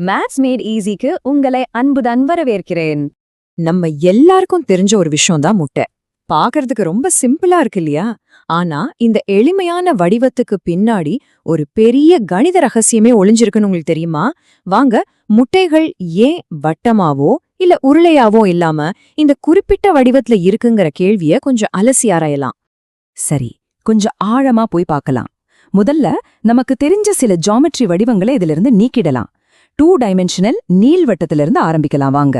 Maths mat ஈஸிக்கு உங்களை அன்புடன் வரவேற்கிறேன். நம்ம எல்லாருக்கும் தெரிஞ்ச ஒரு விஷயம் தான் முட்டை. பார்க்கறதுக்கு ரொம்ப சிம்பிளா இருக்கு இல்லையா? ஆனா இந்த எளிமையான வடிவத்துக்கு பின்னாடி ஒரு பெரிய கணித ரகசியமே ஒளிஞ்சிருக்குன்னு உங்களுக்கு தெரியுமா? வாங்க, முட்டைகள் ஏன் வட்டமாவோ இல்ல உருளையாவோ இல்லாம இந்த குறிப்பிட்ட வடிவத்துல இருக்குங்கிற கேள்விய கொஞ்சம் அலசி ஆராயலாம். சரி, கொஞ்சம் ஆழமா போய் பார்க்கலாம். முதல்ல நமக்கு தெரிஞ்ச சில ஜியாமெட்ரி வடிவங்களை இதிலிருந்து நீக்கிடலாம். 2 டைமென்ஷனல் நீள்வட்டத்திலிருந்து ஆரம்பிக்கலாம் வாங்க.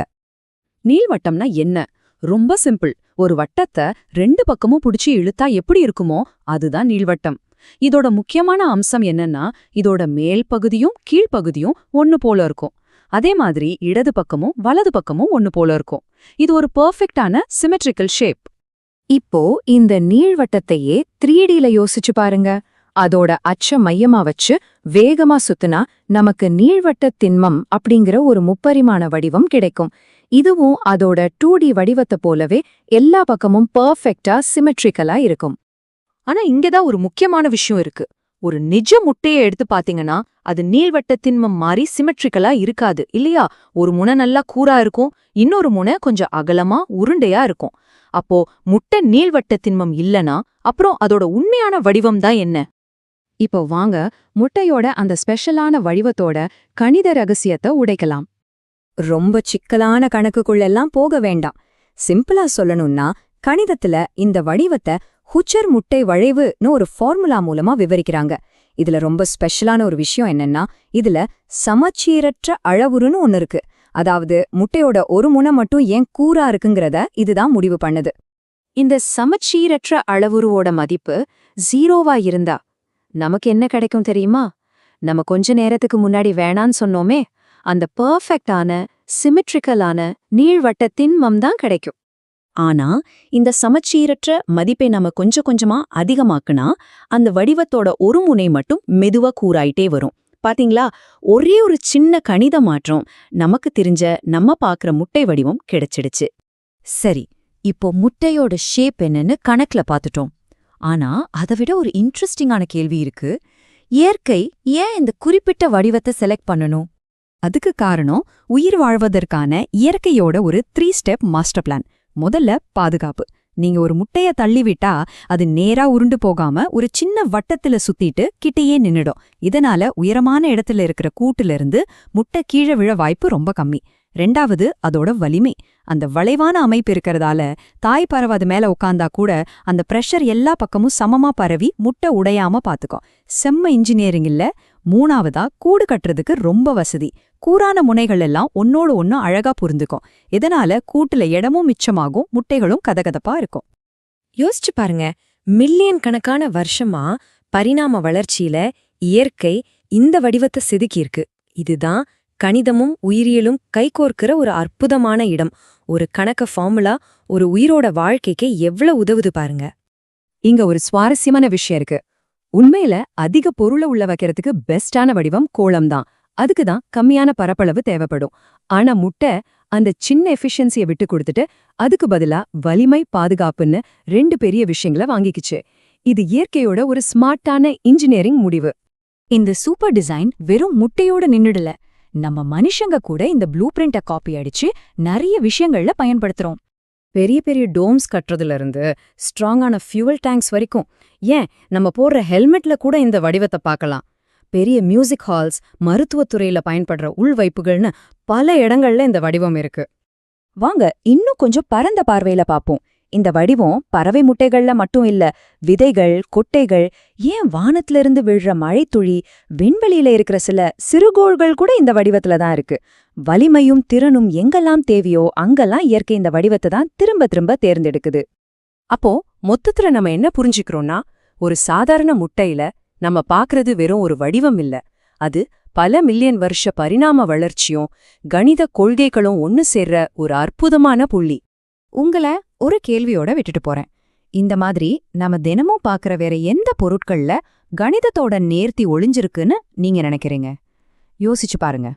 நீள்வட்டம்னா என்ன? ரொம்ப சிம்பிள். ஒரு வட்டத்தை 2 பக்கமும் புடிச்சு இழுத்தா எப்படி இருக்குமோ அதுதான் நீள்வட்டம். இதோட முக்கியமான அம்சம் என்னன்னா, இதோட மேல் பகுதியும் கீழ்ப்பகுதியும் ஒன்னு போல இருக்கும். அதே மாதிரி இடது பக்கமும் வலது பக்கமும் ஒன்னு போல இருக்கும். இது ஒரு பெர்ஃபெக்டான சிமெட்ரிக்கல் ஷேப். இப்போ இந்த நீள்வட்டத்தையே 3Dல யோசிச்சு பாருங்க. அதோட அச்ச மையமா வச்சு வேகமா சுத்துனா நமக்கு நீள்வட்ட திண்மம் அப்படிங்கிற ஒரு முப்பரிமாண வடிவம் கிடைக்கும். இதுவும் அதோட 2D வடிவத்தை போலவே எல்லா பக்கமும் பெர்ஃபெக்டா சிமெட்ரிக்கலா இருக்கும். ஆனா இங்கதான் ஒரு முக்கியமான விஷயம் இருக்கு. ஒரு நிஜ முட்டையை எடுத்து பாத்தீங்கன்னா அது நீள்வட்ட திண்மம் மாதிரி சிமெட்ரிக்கலா இருக்காது இல்லையா? ஒரு முனை நல்லா கூரா இருக்கும், இன்னொரு முனை கொஞ்சம் அகலமா உருண்டையா இருக்கும். அப்போ முட்டை நீள்வட்ட திண்மம் இல்லனா அப்புறம் அதோட உண்மையான வடிவம் தான் என்ன? இப்போ வாங்க, முட்டையோட அந்த ஸ்பெஷலான வடிவத்தோட கணித ரகசியத்தை உடைக்கலாம். ரொம்ப சிக்கலான கணக்குக்குள்ளெல்லாம் போக வேண்டாம். சிம்பிளா சொல்லணும்னா, கணிதத்துல இந்த வடிவத்தை ஹுச்சர் முட்டை வளைவுன்னு ஒரு ஃபார்முலா மூலமா விவரிக்கிறாங்க. இதுல ரொம்ப ஸ்பெஷலான ஒரு விஷயம் என்னன்னா, இதுல சமச்சீரற்ற அளவுருன்னு ஒன்னு இருக்கு. அதாவது முட்டையோட ஒரு முனை மட்டும் ஏன் கூரா இருக்குங்கிறத இதுதான் முடிவு பண்ணுது. இந்த சமச்சீரற்ற அளவுருவோட மதிப்பு 0வா இருந்தா நமக்கு என்ன கிடைக்கும் தெரியுமா? நம்ம கொஞ்ச நேரத்துக்கு முன்னாடி வேணான்னு சொன்னோமே, அந்த பெர்ஃபெக்டான சிமெட்ரிக்கலான நீள்வட்ட திண்மம் தான் கிடைக்கும். ஆனா இந்த சமச்சீரற்ற மதிப்பை நம்ம கொஞ்சம் கொஞ்சமா அதிகமாக்குனா அந்த வடிவத்தோட ஒரு முனை மட்டும் மெதுவா கூராயிட்டே வரும். பாத்தீங்களா? ஒரே ஒரு சின்ன கணித மாற்றம் நமக்கு தெரிஞ்ச நம்ம பாக்குற முட்டை வடிவம் கிடைச்சிடுச்சு. சரி, இப்போ முட்டையோட ஷேப் என்னன்னு கணக்குல பாத்துட்டோம். ஆனா அதை விட ஒரு இன்ட்ரெஸ்டிங்கான கேள்வி இருக்கு. இயற்கை ஏன் இந்த குறிப்பிட்ட வடிவத்தை செலக்ட் பண்ணணும்? அதுக்கு காரணம் உயிர் வாழ்வதற்கான இயற்கையோட ஒரு 3 ஸ்டெப் மாஸ்டர் பிளான். முதல்ல பாதுகாப்பு. நீங்க ஒரு முட்டைய தள்ளிவிட்டா அது நேரா உருண்டு போகாம ஒரு சின்ன வட்டத்துல சுத்திட்டு கிட்டேயே நின்னுடும். இதனால உயரமான இடத்துல இருக்கிற கூட்டுல இருந்து முட்டை கீழே விழ வாய்ப்பு ரொம்ப கம்மி. 2வது அதோட வலிமை. அந்த வளைவான அமைப்பு இருக்கிறதால தாய் பறவை அது மேல உட்கார்ந்தா கூட அந்த பிரஷர் எல்லா பக்கமும் சமமா பரவி முட்டை உடையாம பாத்துக்கும். செம்ம இன்ஜினியரிங் இல்ல? 3வதா கூடு கட்டுறதுக்கு ரொம்ப வசதி. கூரான முனைகள் எல்லாம் ஒன்னோட ஒன்னு அழகா புரிந்துக்கும். இதனால கூட்டுல இடமும் மிச்சமாகும், முட்டைகளும் கதகதப்பா இருக்கும். யோசிச்சு பாருங்க, மில்லியன் கணக்கான வருஷமா பரிணாம வளர்ச்சியில இயற்கை இந்த வடிவத்தை செதுக்கியிருக்கு. இதுதான் கணிதமும் உயிரியலும் கைகோர்க்கிற ஒரு அற்புதமான இடம். ஒரு கணக்க ஃபார்முலா ஒரு உயிரோட வாழ்க்கைக்கு எவ்வளவு உதவுது பாருங்க. இங்க ஒரு சுவாரஸ்யமான விஷயம் இருக்கு. உண்மையில அதிக பொருளை உள்ள வைக்கிறதுக்கு பெஸ்டான வடிவம் கோளம்தான். அதுக்குதான் கம்மியான பரப்பளவு தேவைப்படும். ஆனா முட்டை அந்த சின்ன எஃபிஷியன்சியை விட்டு கொடுத்துட்டு அதுக்கு பதிலா வலிமை, பாதுகாப்புன்னு 2 பெரிய விஷயங்களை வாங்கிக்கிச்சு. இது இயற்கையோட ஒரு ஸ்மார்ட்டான இன்ஜினியரிங் முடிவு. இந்த சூப்பர் டிசைன் வெறும் முட்டையோட நின்னுடல. நம்ம மனுஷங்க கூட இந்த ப்ளூ பிரிண்ட காப்பி அடிச்சு நிறைய விஷயங்கள்ல பயன்படுத்துறோம். பெரிய பெரிய டோம்ஸ் கட்டுறதுல இருந்து ஸ்ட்ராங்கான ஃபியூவல் டேங்க்ஸ் வரைக்கும், ஏன் நம்ம போடுற ஹெல்மெட்ல கூட இந்த வடிவத்தை பார்க்கலாம். பெரிய மியூசிக் ஹால்ஸ், மருத்துவத்துறையில பயன்படுற உள்வைப்புகள்னு பல இடங்கள்ல இந்த வடிவம் இருக்கு. வாங்க இன்னும் கொஞ்சம் பரந்த பார்வையில பாப்போம். இந்த வடிவம் பறவை முட்டைகள்ல மட்டும் இல்ல, விதைகள், கொட்டைகள், ஏன் வானத்திலிருந்து விழுற மழைத்துளி, விண்வெளியில இருக்கிற சில சிறுகோள்கள் கூட இந்த வடிவத்துல தான் இருக்கு. வலிமையும் திறனும் எங்கெல்லாம் தேவையோ அங்கெல்லாம் இயற்கை இந்த வடிவத்தை தான் திரும்ப திரும்ப தேர்ந்தெடுக்குது. அப்போ மொத்தத்துல நம்ம என்ன புரிஞ்சுக்கிறோம்னா, ஒரு சாதாரண முட்டையில நம்ம பாக்குறது வெறும் ஒரு வடிவம் இல்ல, அது பல மில்லியன் வருஷ பரிணாம வளர்ச்சியும் கணித கொள்கைகளும் ஒன்னு சேர்ற ஒரு அற்புதமான புள்ளி. உங்களை ஒரு கேள்வியோட விட்டுட்டு போறேன். இந்த மாதிரி நம்ம தினமும் பாக்குற வேற எந்த பொருட்கள்ல கணிதத்தோட நேர்த்தி ஒளிஞ்சிருக்குன்னு நீங்க நினைக்கிறீங்க? யோசிச்சு பாருங்க.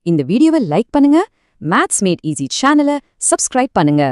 இந்த வீடியோவை லைக் பண்ணுங்க, மேத்ஸ் மேட் ஈஸி சேனலை சப்ஸ்கிரைப் பண்ணுங்க.